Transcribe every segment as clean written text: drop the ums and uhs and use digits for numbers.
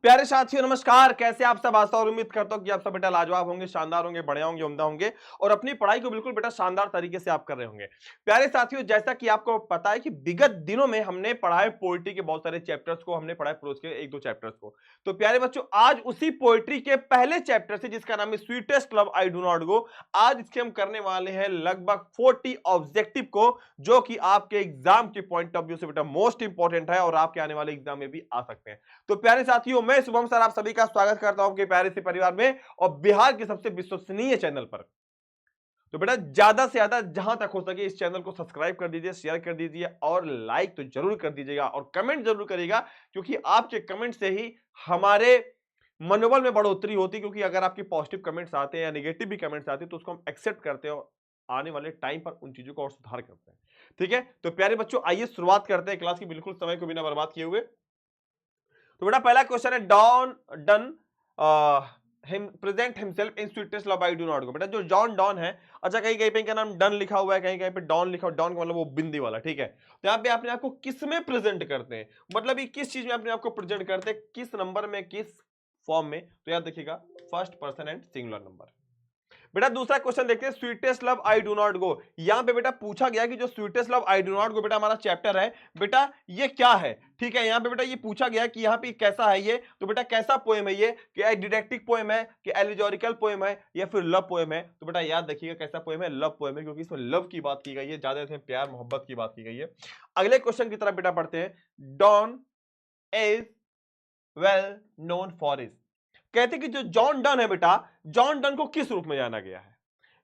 प्यारे साथियों नमस्कार, कैसे आप सब? आशा और उम्मीद करता हूं कि आप सब बेटा लाजवाब होंगे, शानदार होंगे, बढ़िया होंगे, उम्दा होंगे और अपनी पढ़ाई को बिल्कुल बेटा शानदार तरीके से आप कर रहे होंगे। प्यारे साथियों, जैसा कि आपको पता है कि विगत दिनों में हमने पढ़ा है पोएट्री के बहुत सारे चैप्टर्स को, हमने पढ़ा है प्रोज के एक दो चैप्टर्स को। तो प्यारे बच्चों, आज उसी पोएट्री के पहले चैप्टर से, जिसका नाम है sweetest love I do not गो, आज इसके हम करने वाले हैं लगभग 40 ऑब्जेक्टिव को, जो कि आपके एग्जाम के पॉइंट ऑफ व्यू से बेटा मोस्ट इंपॉर्टेंट है और आपके आने वाले एग्जाम में भी आ सकते हैं। तो प्यारे साथियों, मैं शुभम सर आप सभी का स्वागत करता हूं आपके प्यारे से परिवार में और बिहार के सबसे विश्वसनीय चैनल पर। तो बेटा ज्यादा से ज्यादा जहां तक हो सके इस चैनल को सब्सक्राइब कर दीजिए, शेयर कर दीजिए और लाइक तो जरूर कर दीजिएगा और कमेंट जरूर करिएगा, क्योंकि आपके कमेंट से ही हमारे मनोबल में बढ़ोतरी होती है। क्योंकि अगर आपके पॉजिटिव कमेंट्स आते हैं या नेगेटिव भी कमेंट्स आते हैं तो उसको हम एक्सेप्ट करते हैं और आने वाले टाइम पर उन चीजों को और सुधार करते हैं। ठीक है, तो प्यारे बच्चों आइए शुरुआत करते हैं क्लास की, बिल्कुल समय को बिना बर्बाद किए हुए। तो बेटा पहला क्वेश्चन है, Donne done him present himself in sweetest love I do not go. बेटा जो जॉन डॉन है, अच्छा कहीं कहीं पे क्या नाम डन लिखा हुआ है, कहीं कहीं पे डॉन लिखा हुआ, डॉन का मतलब वो बिंदी वाला, ठीक है। तो यहाँ पे अपने आप को किस में प्रेजेंट करते हैं, मतलब ये किस चीज में अपने आप को प्रेजेंट करते हैं, किस नंबर में, किस फॉर्म में? तो याद देखिएगा, first person and singular number. बेटा दूसरा क्वेश्चन देखते हैं, sweetest love I do not गो। यहां पे बेटा पूछा गया कि जो sweetest love I do not go बेटा हमारा चैप्टर है, बेटा ये क्या है? ठीक है, यहां पे बेटा ये पूछा गया कि यहाँ पे कैसा है ये, तो बेटा कैसा पोएम है ये? कि डिडेक्टिक पोएम है, कि एलिजोरिकल पोएम है, या फिर लव पोएम है? तो बेटा याद रखिएगा कैसा पोएम है, लव पोएम है, क्योंकि इसमें लव की बात की गई है, ज्यादा इसमें प्यार मोहब्बत की बात की गई है। अगले क्वेश्चन की तरफ बेटा पढ़ते हैं, Donne is well known for is. कहते कि जो जॉन डन है बेटा, जॉन डन को किस रूप में जाना गया है?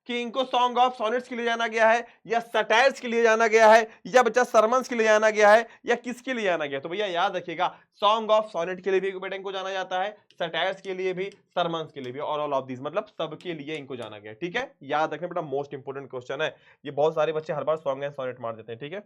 कि इनको सॉन्ग ऑफ सोनेट्स के लिए जाना गया है, या सटायर्स के लिए जाना गया है, या बच्चा सरमन्स के लिए जाना गया है, या किसके लिए जाना गया? तो भैया याद रखिएगा, सॉन्ग ऑफ सोनेट के लिए भी बेटा इनको जाना जाता है, सटायर्स के लिए भी, सरमन्स के लिए भी, और ऑल ऑफ दिस मतलब सबके लिए इनको जाना गया। ठीक है, याद रखना बेटा, मोस्ट इंपोर्टेंट क्वेश्चन है ये। बहुत सारे बच्चे हर बार सॉन्ग एंड सोनेट मार देते हैं। ठीक है,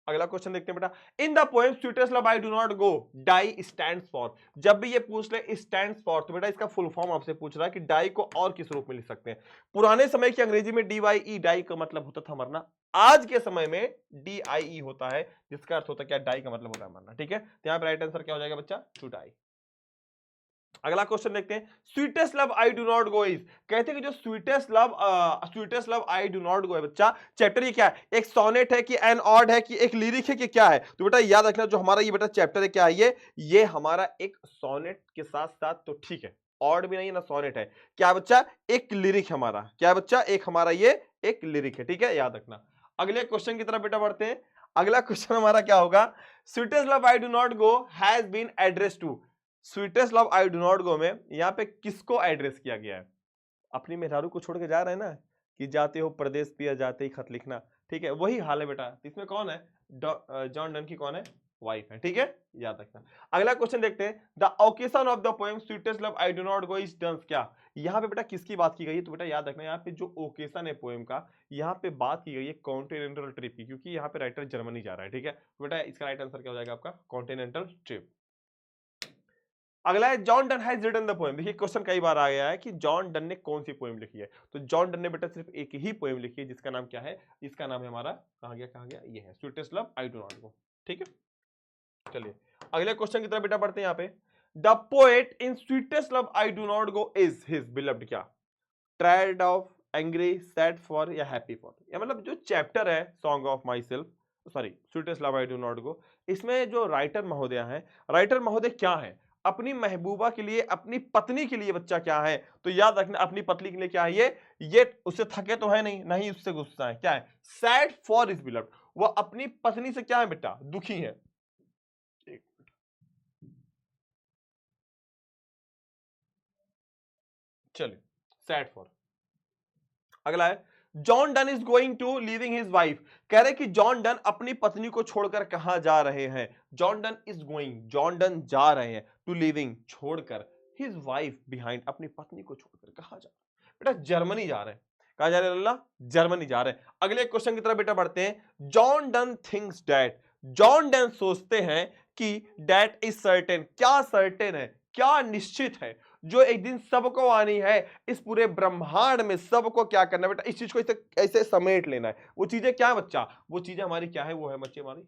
अगला क्वेश्चन देखते हैं बेटा, in the poem sweetest love I do not go, die stands for. जब भी ये पूछ ले स्टैंड्स फॉर, तो बेटा इसका फुल फॉर्म आपसे पूछ रहा है कि डाई को और किस रूप में लिख सकते हैं। पुराने समय की अंग्रेजी में डीवाई डाई का मतलब होता था मरना, आज के समय में डीआईई होता है, जिसका अर्थ होता है क्या? डाई का मतलब होता है मरना। ठीक है, तो यहां पर राइट आंसर क्या हो जाएगा बच्चा? To die. अगला क्वेश्चन देखते हैं, sweetest love I do not go is. कहते हैं कि जो sweetest love I do not गो है बच्चा, चैप्टर ये क्या है? एक सोनेट है कि एन ऑड है कि एक लिरिक है कि क्या है? तो बेटा याद रखना, जो हमारा ये बेटा चैप्टर है क्या है ये हमारा एक सोनेट के साथ साथ, तो ठीक है, ऑड भी नहीं है ना सोनेट है, क्या बच्चा? एक लिरिक हमारा, क्या बच्चा? एक हमारा ये एक लिरिक है। ठीक है, याद रखना। अगले क्वेश्चन की तरफ बेटा बढ़ते हैं। अगला क्वेश्चन हमारा क्या होगा, sweetest love I do not go has been address to. Sweetest love I do not go में यहाँ पे किसको एड्रेस किया गया है? अपनी मेहरारू को छोड़ के जा रहे हैं ना, कि जाते हो प्रदेश पिया जाते ही खत लिखना। ठीक है, वही हाल है बेटा। इसमें कौन है? जॉन डन की कौन है? वाइफ है। ठीक है, याद रखना। अगला क्वेश्चन देखते हैं, the occasion of the poem sweetest love I do not go is done. क्या यहाँ पे बेटा किसकी बात की गई है? तो बेटा याद रखना, यहाँ पे जो ओकेशन है पोएम का, यहाँ पे बात की गई है कॉन्टिनेंटल ट्रिप की, क्योंकि यहाँ पे राइटर जर्मनी जा रहा है। ठीक है, तो बेटा इसका राइट आंसर क्या हो जाएगा आपका? Continental trip. अगला है, John Donne has written the poem. देखिए क्वेश्चन कई बार आ गया है कि जॉन डन ने कौन सी पोएम लिखी है। तो जॉन डन ने बेटा सिर्फ एक ही पोएम लिखी है, जिसका नाम क्या है? इसका नाम है हमारा, कहाँ गया, ये है sweetest love I do not गो। ठीक है, चलिए अगले क्वेश्चन की तरफ बेटा बढ़ते हैं। यहाँ पे, the poet in sweetest love I do not go is his beloved. क्या? Tired of, angry, sad for, या हैप्पी फॉर? या मतलब जो चैप्टर है song of myself, sorry sweetest love I do not go, इसमें जो writer महोदय हैं, राइटर महोदय क्या है? अपनी महबूबा के लिए, अपनी पत्नी के लिए बच्चा क्या है? तो याद रखना, अपनी पत्नी के लिए क्या है ये उससे थके तो है नहीं, नहीं उससे गुस्सा है। क्या है? Sad for is beloved. वो अपनी पत्नी से क्या है बेटा? दुखी है। चलिए, सैड फॉर। अगला है, John Donne is going to living his wife. कह रहे कि जॉन डन अपनी पत्नी को छोड़कर कहां जा रहे हैं? John Donne is going, John Donne जा रहे हैं, टू लिविंग छोड़कर, हिज वाइफ बिहाइंड, अपनी पत्नी को छोड़कर कहां जा रहे हैं? बेटा जर्मनी जा रहे हैं। कहां जा रहे हैं लल्ला? जर्मनी जा रहे हैं। अगले क्वेश्चन की तरफ बेटा बढ़ते हैं, John done thinks that. John Donne सोचते हैं कि डैट इज सर्टेन। क्या सर्टेन है, क्या निश्चित है, जो एक दिन सबको आनी है, इस पूरे ब्रह्मांड में सबको क्या करना है बेटा? इस चीज को ऐसे ऐसे समेट लेना है। वो चीजें क्या है बच्चा? वो चीजें हमारी क्या है? वो है बच्चे हमारी।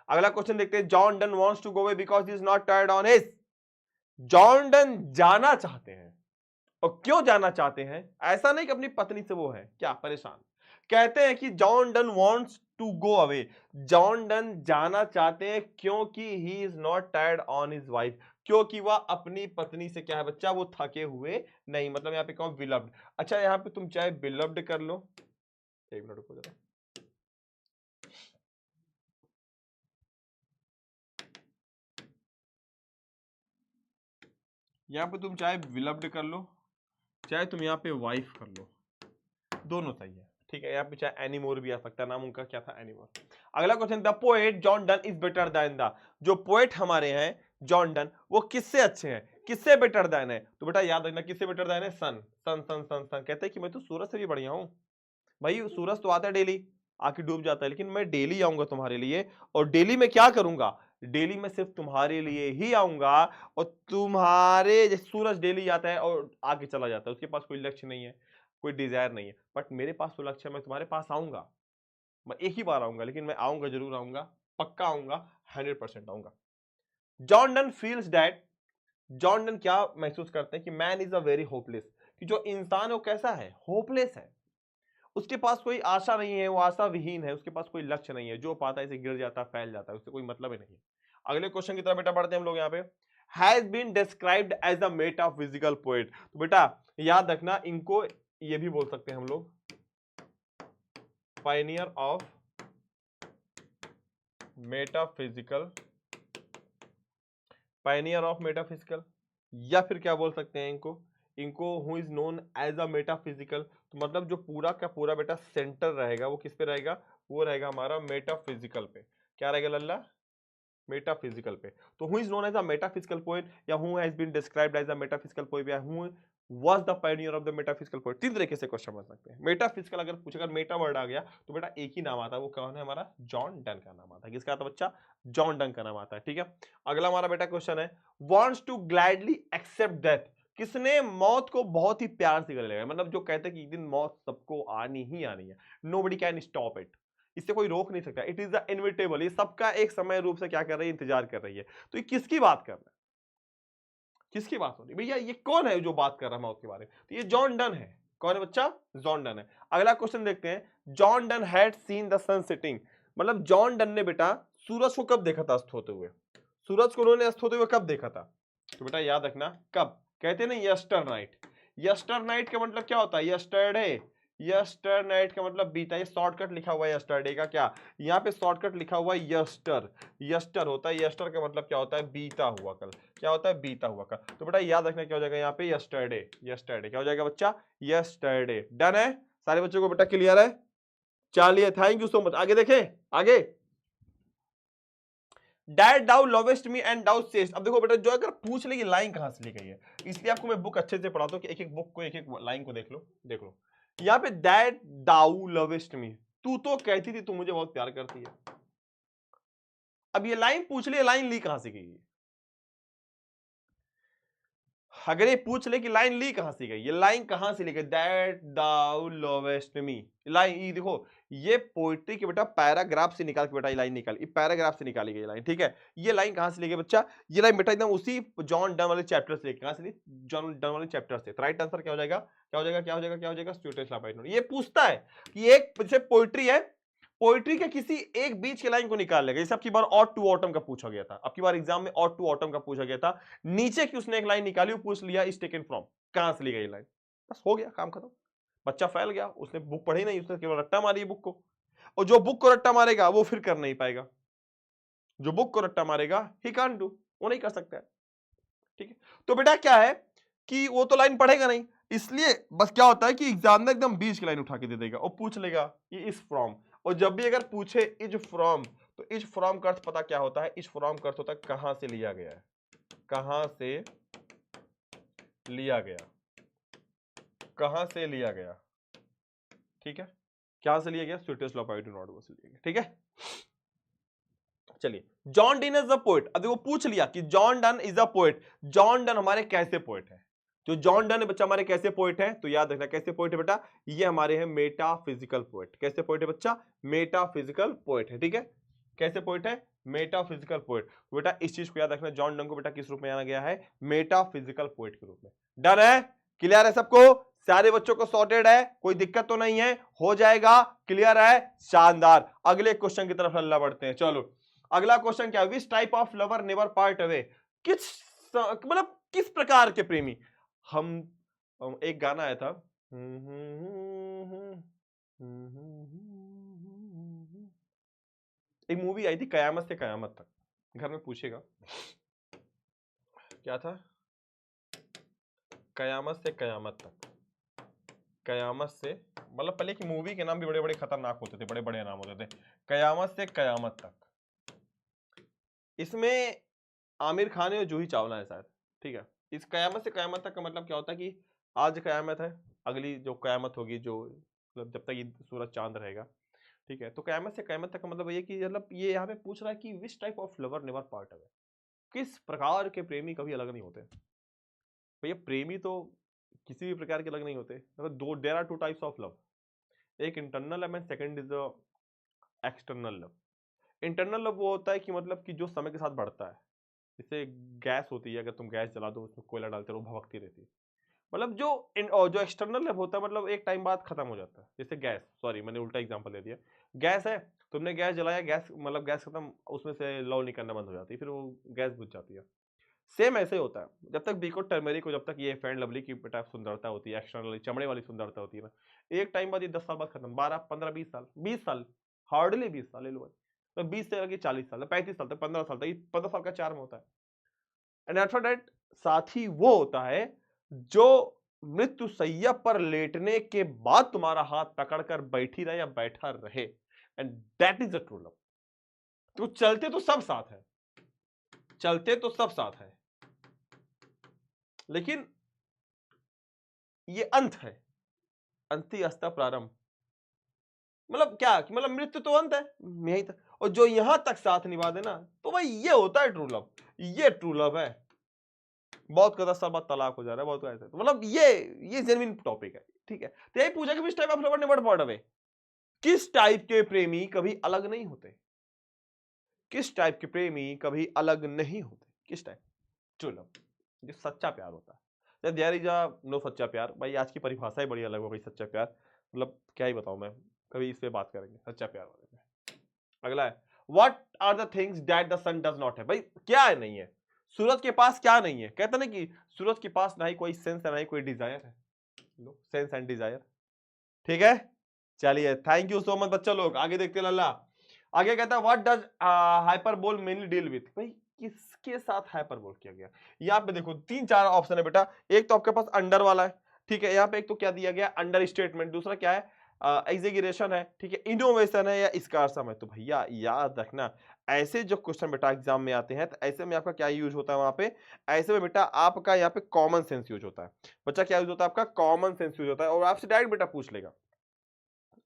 अगला क्वेश्चन देखते हैं, John Donne wants to go away because he is not tired on his John Donne जाना चाहते हैं। और क्यों जाना चाहते हैं? ऐसा नहीं कि अपनी पत्नी से वो है क्या परेशान, कहते हैं कि John Donne wants to go away. John Donne जाना चाहते हैं क्योंकि he is not tired on his wife, क्योंकि वह अपनी पत्नी से क्या है बच्चा, वो थके हुए नहीं। मतलब यहाँ पे कहो बिलव्ड। अच्छा यहाँ पे तुम चाहे बिलव्ड कर लो, एक मिनट रुको जरा, यहाँ पे तुम चाहे बिलव्ड कर लो, चाहे तुम यहाँ पे वाइफ कर लो, दोनों सही है। ठीक है, यहाँ पे चाहे एनीमोर भी आ सकता है, नाम उनका क्या था, एनीमोर। अगला question, the poet John Donne is better than the, जो पोएट हमारे हैं जॉन डन, वो किससे अच्छे हैं, किससे बेटर देन है? तो बेटा याद रखना किससे बेटर देन है, सन सन सन सन सन। कहते हैं कि मैं तो सूरज से भी बढ़िया हूं। भाई सूरज तो आता है डेली, आके डूब जाता है, लेकिन मैं डेली आऊंगा तुम्हारे लिए। और डेली मैं क्या करूंगा, डेली मैं सिर्फ तुम्हारे लिए ही आऊंगा। और तुम्हारे जैसे सूरज डेली आता है और आगे चला जाता है, उसके पास कोई लक्ष्य नहीं है, कोई डिजायर नहीं है। बट मेरे पास तो लक्ष्य है, मैं तुम्हारे पास आऊंगा, मैं एक ही बार आऊंगा, लेकिन मैं आऊंगा, जरूर आऊंगा, पक्का आऊंगा, 100% आऊंगा। John Donne feels that, John Donne क्या महसूस करते हैं कि man is a very hopeless, कि जो इंसान है वो कैसा है, होपलेस है। उसके पास कोई आशा नहीं है, वो आशा विहीन है, उसके पास कोई लक्ष्य नहीं है, जो पाता है इसे गिर जाता है, फैल जाता है, उससे कोई मतलब ही नहीं है। अगले क्वेश्चन की तरफ बेटा बढ़ते हैं हम लोग। यहाँ पे has been described as a metaphysical poet, तो बेटा याद रखना इनको ये भी बोल सकते हैं हम लोग pioneer of metaphysical, pioneer of metaphysical, या फिर क्या बोल सकते हैं इनको, इनको who is known as a metaphysical. तो मतलब जो पूरा का पूरा बेटा सेंटर रहेगा वो किस पे रहेगा, वो रहेगा हमारा मेटाफिजिकल पे। क्या रहेगा लल्ला, मेटाफिजिकल पे। तो who is known as a metaphysical poet, या who has been described as a metaphysical poet, या who was the pioneer of the metaphysical poet. तीन तरीके से क्वेश्चन बन सकते हैं। मेटाफिजिकल अगर पूछे, अगर मेटा वर्ड आ गया तो बेटा एक ही नाम आता है, वो कौन है हमारा, जॉन डन का नाम आता है। किसका आता है बच्चा, जॉन डन का नाम आता है। ठीक है, अगला हमारा बेटा क्वेश्चन है, wants to gladly accept death, किसने मौत को बहुत ही प्यार से गले लगाया। मतलब जो कहते हैं कि एक दिन मौत सबको आनी ही आनी है, नोबडी कैन स्टॉप इट, इससे कोई रोक नहीं सकता, इट इज द इनविटेबल, ये सबका एक समय रूप से क्या कर रही है, इंतजार कर रही है। तो ये किसकी बात कर रहा है, किसकी बात हो रही है भैया, ये कौन है जो बात कर रहा है मौत के बारे में, तो ये जॉन डन है। कौन है बच्चा, जॉन डन है। अगला क्वेश्चन देखते हैं, John Donne had seen the sun setting, मतलब जॉन डन ने बेटा सूरज को कब देखा था अस्त होते हुए, सूरज को उन्होंने अस्त होते हुए कब देखा था, तो बेटा याद रखना कब, कहते हैं ना यस्टर नाइट। यस्टर नाइट का मतलब क्या होता है, यस्टरडे, यस्टर नाइट का मतलब बीता, ये शॉर्टकट लिखा हुआ है यस्टरडे का, क्या यहाँ पे शॉर्टकट लिखा हुआ है यस्टर, यस्टर होता है, यस्टर का मतलब क्या होता है, बीता हुआ कल, क्या होता है, बीता हुआ कल। तो बेटा याद रखना क्या हो जाएगा यहाँ पे, यस्टरडे, यस्टरडे क्या हो जाएगा बच्चा, यस्टरडे। डन है सारे बच्चों को बेटा, क्लियर है, चलिए थैंक यू सो मच। आगे देखें, आगे डैड डाउ लवेस्ट मी एंड डाउ सेस्ट। अब देखो बेटा, जो अगर पूछ ले कि लाइन कहां से ली गई है, इसलिए आपको मैं बुक अच्छे से पढ़ाता हूं कि एक एक बुक को, एक एक लाइन को देख लो, देख लो। यहाँ पे डैड डाउ लवेस्ट मी, तू तो कहती थी तू मुझे बहुत प्यार करती है। अब ये लाइन पूछ ले, लाइन ली कहां से गई है, अगर ये पूछ ले कि लाइन ली कहां से गई, ये लाइन कहां से ली गई, that thou lovest me, line ये देखो, ये पोइट्री के बेटा पैराग्राफ से निकाल के बेटा ये लाइन निकाली, ये पैराग्राफ से निकाली गई लाइन। ठीक है, ये लाइन कहां से ली गई बच्चा, ये लाइन बेटा एकदम उसी जॉन डन वाले चैप्टर से, कहां से ली, जॉन डन वाले चैप्टर से। राइट आंसर क्या हो जाएगा, क्या हो जाएगा, क्या हो जाएगा, क्या हो जाएगा, स्टूडेंट्स लाइफ। ये पूछता है कि एक जैसे पोइट्री है, पोइट्री के किसी एक बीच के लाइन को निकाल लेगा, जैसे आपकी बार ऑट टू ऑटम का पूछा गया था, आपकी बार एग्जाम में ऑट टू ऑटम का पूछा गया था, नीचे की उसने एक लाइन निकाली, वो पूछ लिया इज टेकन फ्रॉम, कहां से ली गई लाइन, बस हो गया काम खत्म। बच्चा फैल गया, उसने बुक पढ़ी नहीं, उसने केवल रट्टा मारी बुक को, और जो बुक को रट्टा मारेगा वो फिर कर नहीं पाएगा, जो बुक को रट्टा मारेगा ही कांट डू, वो नहीं कर सकता है। ठीक है, तो बेटा क्या है कि वो तो लाइन पढ़ेगा नहीं, इसलिए बस क्या होता है कि एग्जामिनर एकदम बीच की लाइन उठा के दे देगा और पूछ लेगा ये इज फ्रॉम। और जब भी अगर पूछे इज फ्रॉम, तो इज फ्रॉम का अर्थ पता क्या होता है, इज फ्रॉम का अर्थ होता है कहां से लिया गया है, कहां से लिया गया, कहां से लिया गया। ठीक है, कहां से लिया गया, sweetest love I do not से लिया गया। ठीक है, चलिए John Donne is a poet. अब देखो पूछ लिया कि John Donne is a poet, John Donne हमारे कैसे पोएट है, जो जॉन डन है बच्चा हमारे कैसे पोएट है, तो याद रखना कैसे पोएट है बेटा, ये हमारे हैं मेटाफिजिकल पोएट। कैसे पोएट है बच्चा, मेटाफिजिकल पोएट है। ठीक है, कैसे पोएट है, मेटाफिजिकल पोएट। बेटा इस चीज को याद रखना, जॉन डंग को बेटा किस रूप में जाना गया है? मेटाफिजिकल पोएट के रूप में। डन है? क्लियर है सबको? सारे बच्चों को सॉर्टेड है? कोई दिक्कत तो नहीं है? हो जाएगा। क्लियर है? शानदार। अगले क्वेश्चन की तरफ लल्ला बढ़ते हैं। चलो अगला क्वेश्चन क्या है? Which type of lover never part away? किस मतलब किस प्रकार के प्रेमी? हम एक गाना आया था, एक मूवी आई थी कयामत से कयामत तक, घर में पूछेगा क्या था? कयामत से कयामत तक, कयामत से मतलब पहले की मूवी के नाम भी बड़े बड़े खतरनाक होते थे, बड़े बड़े नाम होते थे। कयामत से कयामत तक, इसमें आमिर खान है और जूही चावला है शायद। ठीक है, इस कयामत से कयामत तक का मतलब क्या होता है कि आज कयामत है, अगली जो कयामत होगी, जो मतलब जब तक ये सूरज चांद रहेगा, ठीक है, तो कयामत से कयामत तक का मतलब ये कि मतलब ये यहाँ पे पूछ रहा है कि which type of lover never part away? किस प्रकार के प्रेमी कभी अलग नहीं होते? भैया प्रेमी तो किसी भी प्रकार के अलग नहीं होते। मतलब दो, there are two types of love, एक internal love and second is the external love. Internal love वो होता है कि मतलब कि जो समय के साथ बढ़ता है, जैसे गैस होती है, अगर तुम गैस जला दो उसमें कोयला डालते रहो भभकती रहती है। मतलब जो एक्सटर्नल लव होता है मतलब एक टाइम बाद खत्म हो जाता है। जैसे गैस, सॉरी मैंने उल्टा एग्जांपल दे दिया। गैस है, तुमने गैस जलाया, गैस मतलब गैस खत्म, उसमें से लौ निकलना बंद हो जाती है, फिर वो गैस बुझ जाती है। सेम ऐसे होता है, जब तक बीको टर्मेरिक को, जब तक ये फेयर एंड लवली की बेटा सुंदरता होती है, एक्सटर्नल चमड़े वाली सुंदरता होती है ना, एक टाइम बाद ये 10 साल बाद खत्म, 12 15 20 साल, 20 साल, हार्डली 20 साल ले लो भाई, तो 20 से लगे 40 साल, 35 साल तक, 15 साल तक, 15 साल का चार्म होता है। एंड आफ्टर दैट साथी वो होता है जो मृत्यु सैया पर लेटने के बाद तुम्हारा हाथ पकड़कर बैठी रहे या बैठा रहे, and that is the true love. तो चलते तो सब साथ है, चलते तो सब साथ है, लेकिन ये अंत है, अंति अस्ता प्रारंभ। मतलब क्या कि मतलब मृत्यु तो अंत है, यही तक, और जो यहां तक साथ निभा देना, तो भाई ये होता है ट्रू लव। ये ट्रू लव है। बहुत का 10 साल बाद तलाक हो जा रहा है, बहुत का ऐसा, तो मतलब ये जेन्युइन टॉपिक है। ठीक है, तो यही पूछा कि which type of lover never part away? किस टाइप के प्रेमी कभी अलग नहीं होते? किस टाइप के प्रेमी कभी अलग नहीं होते? किस टाइप? ट्रू लव, जो सच्चा प्यार होता है। देयर इज अ नो सच्चा प्यार, भाई आज की परिभाषा ही बड़ी अलग हो गई सच्चा प्यार, मतलब क्या ही बताऊं मैं, कभी इस पे बात करेंगे सच्चा प्यार वाले पे। अगला है, what are the things that the sun does not has? भाई क्या है नहीं है? सूरज के पास क्या नहीं है? कहते ना कि सूरज के पास ना ही कोई सेंस है ना ही कोई डिजायर है। लो, सेंस एंड डिजायर। ठीक है, चलिए थैंक यू सो मच बच्चा लोग, आगे देखते हैं लल्ला। आगे कहता है what does hyperbole mainly deal with? भाई किसके साथ हाइपरबोल किया गया? यहाँ पे देखो 3 4 ऑप्शन है बेटा। एक तो आपके पास अंडर वाला है, ठीक है, यहाँ पे एक तो क्या दिया गया, अंडर स्टेटमेंट, दूसरा क्या है, एग्जीगरेशन है, ठीक है, इनोवेशन है या स्कार्सम है। तो भैया याद रखना, ऐसे जो क्वेश्चन बेटा एग्जाम में आते हैं, तो ऐसे में आपका क्या यूज होता है वहां पे? ऐसे में बेटा आपका यहाँ पे कॉमन सेंस यूज होता है। बच्चा क्या यूज होता है? आपका कॉमन सेंस यूज होता है, और आपसे डायरेक्ट बेटा पूछ लेगा,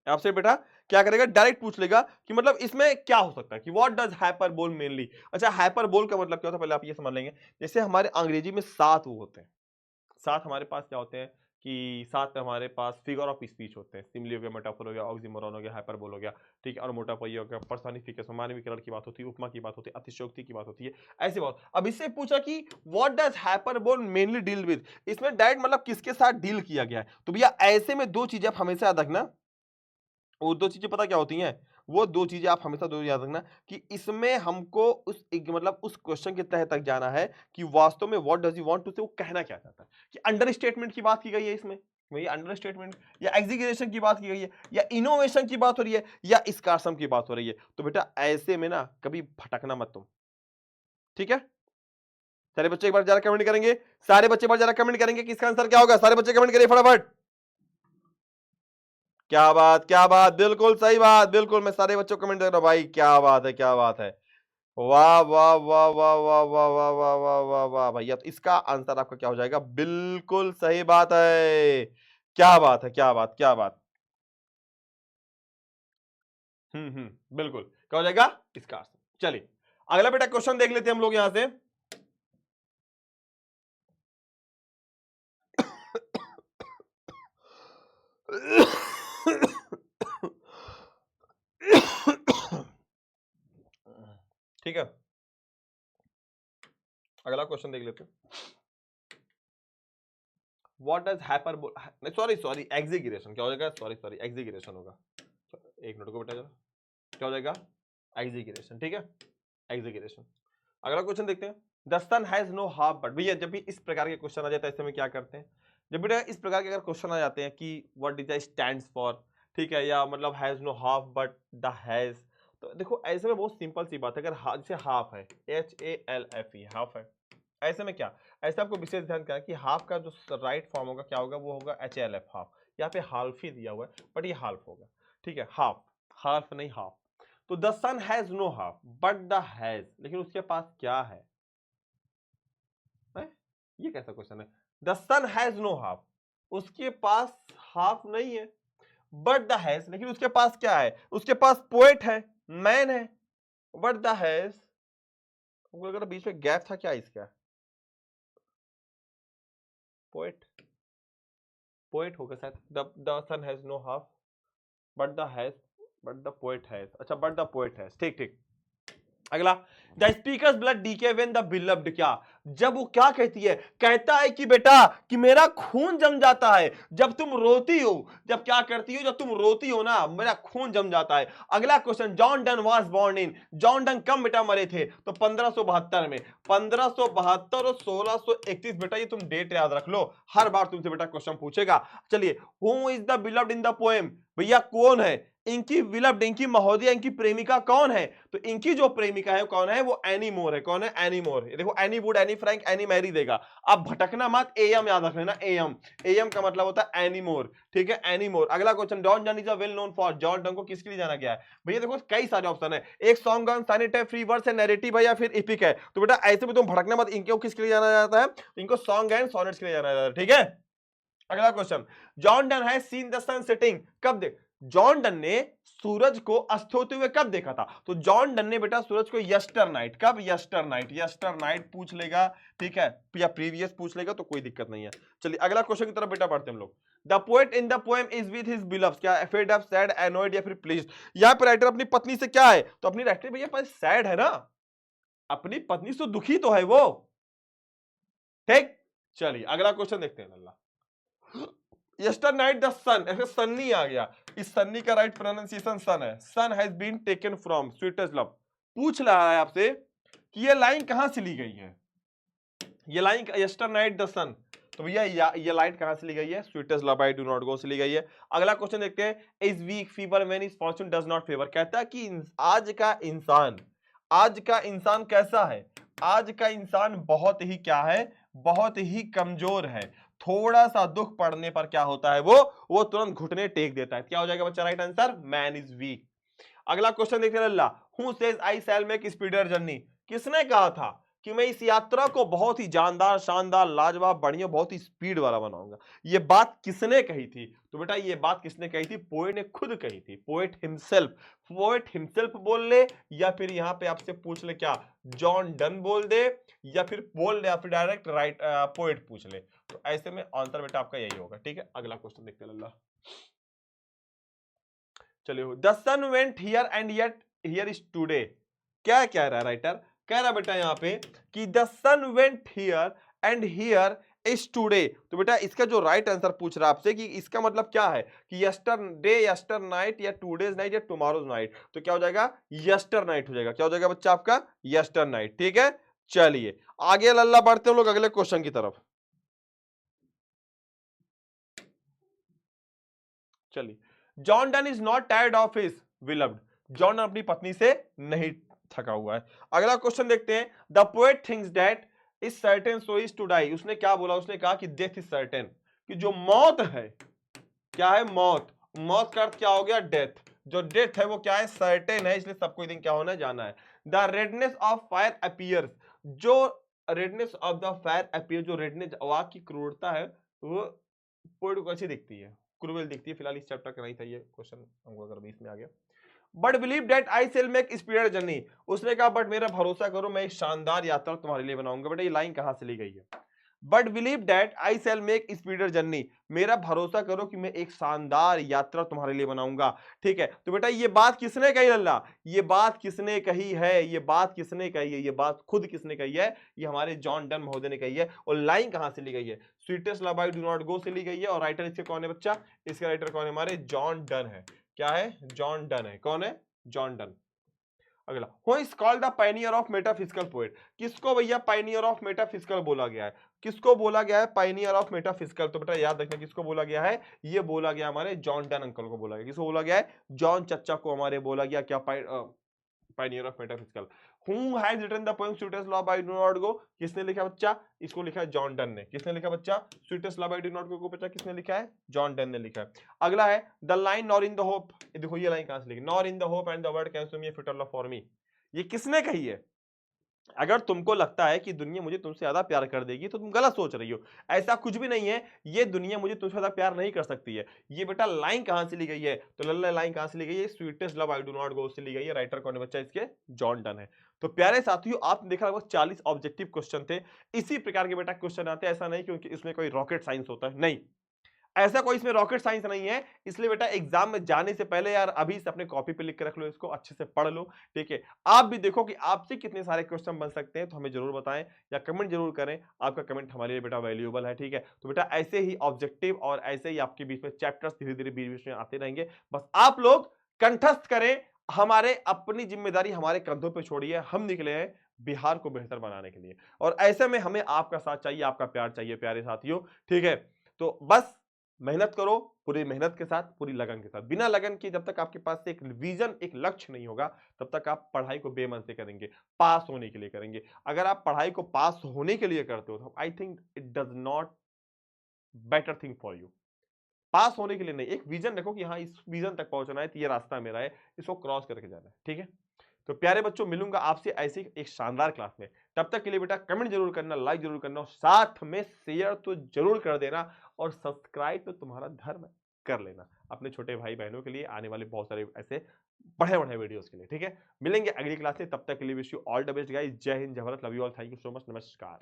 आपसे बेटा क्या करेगा, डायरेक्ट पूछ लेगा कि मतलब इसमें क्या हो सकता है, कि व्हाट डज हाइपरबोल मेनली। अच्छा हाइपरबोल का मतलब क्या होता है, पहले आप ये समझ लेंगे। जैसे हमारे अंग्रेजी में 7 वो होते हैं, 7 हमारे पास क्या होते हैं कि 7 हमारे पास फिगर ऑफ स्पीच होते हैं। सिमिली हो गया, मेटाफोर हो गया, ऑक्सीमोरॉन हो गया, हाइपरबोल हो गया, ठीक है, और मोटापॉई हो गया, पर्सनिफिकेशन मानवीकरण की बात होती है, उपमा की बात होती है, अतिशयोक्ति की बात होती है, ऐसी बात। अब इससे पूछा कि what does hyperbole mainly deal with, इसमें डायरेक्ट मतलब किसके साथ डील किया गया है। तो भैया ऐसे में 2 चीजें आप हमेशा याद रखना, वो 2 चीजें पता क्या होती हैं? वो 2 चीजें आप हमेशा 2 याद रखना कि इसमें हमको उस एक मतलब उस क्वेश्चन के तह तक जाना है कि वास्तव में what does he want to say, वो कहना क्या चाहता है। कि अंडर स्टेटमेंट की बात की गई है इसमें, वही अंडर स्टेटमेंट, या एग्जीगरेशन की बात की गई है, या इनोवेशन की बात हो रही है, या स्कार्सम की बात हो रही है। तो बेटा ऐसे में ना कभी भटकना मत तुम, ठीक है? सारे बच्चे एक बार जरा कमेंट करेंगे, सारे बच्चे एक बार जरा कमेंट करेंगे कि इसका आंसर क्या होगा। सारे बच्चे कमेंट करिए फटाफट। क्या बात, क्या बात, बिल्कुल सही बात, बिल्कुल। मैं सारे बच्चों को कमेंट कर रहा हूं भाई, क्या बात है, क्या बात है। वाह वाह वाह वाह वाह वाह वाह वाह वाह वाह वाह भैया, तो इसका आंसर आपका क्या हो जाएगा? बिल्कुल सही बात है। क्या बात है, क्या बात, क्या बात। बिल्कुल क्या हो जाएगा इसका आंसर। चलिए अगला बेटा क्वेश्चन देख लेते हैं हम लोग यहां से। ठीक है, अगला क्वेश्चन देख लेते हैं। What does hyperbole, sorry sorry exaggeration क्या हो जाएगा, सॉरी सॉरी एग्जीगरेशन होगा, एक मिनट को बेटा जरा, क्या हो जाएगा, एग्जीगरेशन, ठीक है, एग्जीगरेशन। अगला क्वेश्चन देखते हैं। The sun has no half but, भैया जब भी इस प्रकार के क्वेश्चन आ जाते हैं ऐसे में क्या करते हैं, जब बेटा इस प्रकार के अगर क्वेश्चन आ जाते हैं कि what is the stands for, ठीक है, या मतलब has no half but the has, तो देखो ऐसे में बहुत सिंपल सी बात है, अगर जैसे हाफ है, HALF हाफ है, ऐसे में क्या, ऐसे आपको विशेष ध्यान करना है कि हाफ का जो राइट फॉर्म होगा क्या होगा, वो होगा HALF हाफ, यहाँ पे हाल्फ ही दिया हुआ है बट ये हाल्फ होगा, ठीक है, हाफ, हाल्फ नहीं हाफ। तो the sun has no half but the has, लेकिन उसके पास क्या है, ये कैसा क्वेश्चन है, the sun has no half, उसके पास हाफ नहीं है, बट द हैज, लेकिन उसके पास क्या है, उसके पास पोएट है, मैन है, बट द हैज, अगर बीच में गैप था क्या इसका, पोएट, पोएट होगा शायद, the sun has no half but the has, but the poet has, अच्छा बट द पोएट हैज, ठीक ठीक। अगला, the speaker's blood decay when the beloved, क्या, जब वो क्या कहती है, कहता है कि बेटा कि मेरा खून जम जाता है जब तुम रोती हो, जब क्या करती हो, जब तुम रोती हो ना, मेरा खून जम जाता है। अगला question, John Donne was born in, John Donne कब बेटा मरे थे, तो 1572 में, 1572 और 1631, बेटा ये तुम डेट याद रख लो, हर बार तुमसे बेटा क्वेश्चन पूछेगा। चलिए, who is the beloved in the poem, भैया कौन है इनकी विलव्ड, इनकी महोदया, इनकी प्रेमिका कौन है, तो इनकी जो प्रेमिका है कौन है, वो एनी मोर है, कौन है, एनी मोर। देखो any wood, any frank, any marry देगा, अब भटकना मत, एएम याद रख लेना, एएम, एएम का मतलब होता है एनी मोर, ठीक है, एनी मोर। अगला question, John Donne is a well known for, John Donne को किसके लिए जाना गया है, भैया देखो कई सारे ऑप्शन है, एक सॉन्ग गन, सॉनेट है, फ्री वर्स है, नैरेटिव है, या फिर एपिक है, तो बेटा ऐसे में तुम भटकना मत, इनको किसके लिए जाना जाता है, इनको सॉन्ग एंड सॉनेट्स के लिए जाना जाता है, ठीक है। अगला question, John Donne has seen the sun setting, कब देख, जॉन डन ने सूरज को अस्त होते हुए कब देखा था, तो जॉन डन ने बेटा सूरज को यस्टर नाइट, कब, यस्टर नाइट, यस्टर नाइट पूछ लेगा, ठीक है, या प्रीवियस पूछ लेगा तो कोई दिक्कत नहीं है। चलिए अगला क्वेश्चन की तरफ बेटा बढ़ते हैं हम लोग। The poet in the poem is with his beloved, क्या, फेड अप, सैड, एनॉयड, या फिर प्लीज्ड, यहां पर राइटर अपनी पत्नी से क्या है, तो अपनी राइटर भैया पर सैड है ना, अपनी पत्नी से दुखी तो है वो, ठीक। चलिए अगला क्वेश्चन देखते हैं अल्लाह। यस्टर नाइट द सन, ऐसे सन्नी आ गया, इस सन्नी का राइट प्रोनाउंसिएशन सन है, sun has been taken from sweetest love, पूछ रहा है आपसे कि ये लाइन कहां से ली गई है, ये लाइन यस्टर नाइट द सन, तो भैया ये लाइन कहां से ली गई है, sweetest love I do not गो से ली गई है। अगला क्वेश्चन देखते हैं, is weak fever when his Fortune does not favour, कहता है कि आज का इंसान कैसा है, आज का इंसान बहुत ही क्या है, बहुत ही कमजोर है, थोड़ा सा दुख पड़ने पर क्या होता है, वो तुरंत घुटने टेक देता है, क्या हो जाएगा बच्चा right answer, man is weak. अगला क्वेश्चन देखते हैं अल्लाह, who says I shall make speedier journey, किसने कहा था कि मैं इस यात्रा को बहुत ही जानदार, शानदार, लाजवाब, बढ़िया, बहुत ही स्पीड वाला बनाऊंगा, ये बात किसने कही थी, तो बेटा ये बात किसने कही थी, पोएट ने खुद कही थी, पोएट हिमसेल्फ बोल ले, या फिर यहां पे आपसे पूछ ले क्या, जॉन डन बोल दे, या फिर बोल दे, या फिर डायरेक्ट राइट पोएट पूछ ले, तो ऐसे में आंसर बेटा आपका यही होगा, ठीक है। अगला क्वेश्चन देखते हैं अल्लाह। चलिए, the sun went here and yet here is today, क्या कह रहा है राइटर, कह रहा बेटा यहां पे कि the sun went here and here is today, तो बेटा इसका जो राइट आंसर पूछ रहा है आपसे कि इसका मतलब क्या है कि यस्टर डे, यस्टर नाइट, या टुडेज नाइट, या टुमारोज नाइट, तो क्या हो जाएगा, यस्टर नाइट हो जाएगा, क्या हो जाएगा बच्चा आपका, यस्टर नाइट, ठीक है। चलिए आगे लल्ला बढ़ते हैं लोग अगले क्वेश्चन की तरफ। चलिए, John Donne is not tired of his beloved, John Donne अपनी पत्नी से नहीं थका हुआ है। अगला क्वेश्चन देखते हैं, the poet thinks that is certain so is to die, उसने क्या बोला, उसने कहा कि डेथ इज सर्टेन, कि जो मौत है, क्या है, मौत, मौत का अर्थ क्या हो गया, डेथ, जो डेथ है वो क्या है, सर्टेन है, इसलिए सबको एक दिन क्या होना है, जाना है। The redness of fire appears, जो redness of the fire appear, जो रेडनेस, आग की क्रूरता है, वो पोएट को कैसी दिखती है, क्रूएल दिखती है। फिलहाल इस चैप्टर का नहीं था ये क्वेश्चन, हमको अगर बीच में आ गया। But believe that I shall make speedier journey, उसने कहा बट मेरा भरोसा करो मैं एक शानदार यात्रा तुम्हारे लिए बनाऊंगा, बेटा ये लाइन कहां से ली गई है, but believe that I shall make speedier journey, मेरा भरोसा करो कि मैं एक शानदार यात्रा तुम्हारे लिए बनाऊंगा। ठीक है, तो बेटा ये बात किसने कही लल्ला, ये बात किसने कही है, ये बात किसने कही है, ये बात खुद किसने कही है, ये हमारे जॉन डन महोदय ने कही है। और लाइन कहां से ली गई है, sweetest love I do not गो से ली गई है। और राइटर इसके कौन है बच्चा, इसका राइटर कौन है, हमारे जॉन डन है। क्या है, जॉन डन है। कौन है, जॉन डन। अगला, who is called the pioneer of metaphysical poet, किसको भैया पायनियर ऑफ मेटाफिजिकल बोला गया है, किसको बोला गया है पायनियर ऑफ मेटाफिजिकल, तो बेटा याद रखना किसको बोला गया है, ये बोला गया हमारे जॉन डन अंकल को बोला गया। किसको बोला गया है, जॉन चच्चा को हमारे बोला गया। क्या pioneer of metaphysical. Who has written the poem sweetest love I do not go, किसने लिखा बच्चा, इसको लिखा है जॉन डन ने। किसने लिखा बच्चा, sweetest love I do not गो को बच्चा किसने लिखा है, जॉन डन ने लिखा है। अगला है the line nor in the hope, देखो ये लाइन कहां से लिखी, nor in the hope and the word can me fitter love for me, ये किसने कही है। अगर तुमको लगता है कि दुनिया मुझे तुमसे ज्यादा प्यार कर देगी तो तुम गलत सोच रही हो, ऐसा कुछ भी नहीं है। ये दुनिया मुझे तुमसे ज्यादा प्यार नहीं कर सकती है। ये बेटा लाइन कहां से ली गई है, तो लल्ला लाइन कहां से ली गई है, sweetest love I do not गो से ली गई है। राइटर कौन है बच्चा इसके, जॉन डन है। तो प्यारे साथियों, आपने देखा लगभग 40 ऑब्जेक्टिव क्वेश्चन थे। इसी प्रकार के बेटा क्वेश्चन आते हैं, ऐसा नहीं क्योंकि इसमें कोई रॉकेट साइंस होता है, नहीं, ऐसा कोई इसमें रॉकेट साइंस नहीं है। इसलिए बेटा एग्जाम में जाने से पहले यार अभी से अपने कॉपी पे लिख के रख लो, इसको अच्छे से पढ़ लो। ठीक है, आप भी देखो कि आपसे कितने सारे क्वेश्चन बन सकते हैं, तो हमें जरूर बताएं या कमेंट जरूर करें। आपका कमेंट हमारे लिए बेटा वैल्यूएबल है। ठीक है, तो बेटा ऐसे ही ऑब्जेक्टिव और ऐसे ही आपके बीच में चैप्टर्स धीरे धीरे बीच बीच में आते रहेंगे। बस आप लोग कंठस्थ करें, हमारे अपनी जिम्मेदारी हमारे कंधों पे छोड़िए। हम निकले हैं बिहार को बेहतर बनाने के लिए, और ऐसे में हमें आपका साथ चाहिए, आपका प्यार चाहिए प्यारे साथियों। ठीक है, तो बस मेहनत करो, पूरी मेहनत के साथ, पूरी लगन के साथ। बिना लगन के जब तक आपके पास एक विजन, एक लक्ष्य नहीं होगा, तब तक आप पढ़ाई को बेमन से करेंगे, पास होने के लिए करेंगे। अगर आप पढ़ाई को पास होने के लिए करते हो तो I think it does not better thing for you. Pass होने के लिए नहीं, एक विजन रखो कि हाँ इस विजन तक पहुंचना है, तो ये रास्ता मेरा है, इसको क्रॉस करके जाना है। ठीक है, तो प्यारे बच्चों, मिलूंगा आपसे ऐसी एक शानदार क्लास में। तब तक के लिए बेटा कमेंट जरूर करना, लाइक जरूर करना, और साथ में शेयर तो जरूर कर देना, और सब्सक्राइब तो तुम्हारा धर्म है, कर लेना अपने छोटे भाई बहनों के लिए, आने वाले बहुत सारे ऐसे बढ़े बढ़े वीडियोस के लिए। ठीक है, मिलेंगे अगली क्लास में, तब तक के लिए wish you all the best guys. जय हिंद, जय Bharat, love you all, thank you so much, नमस्कार।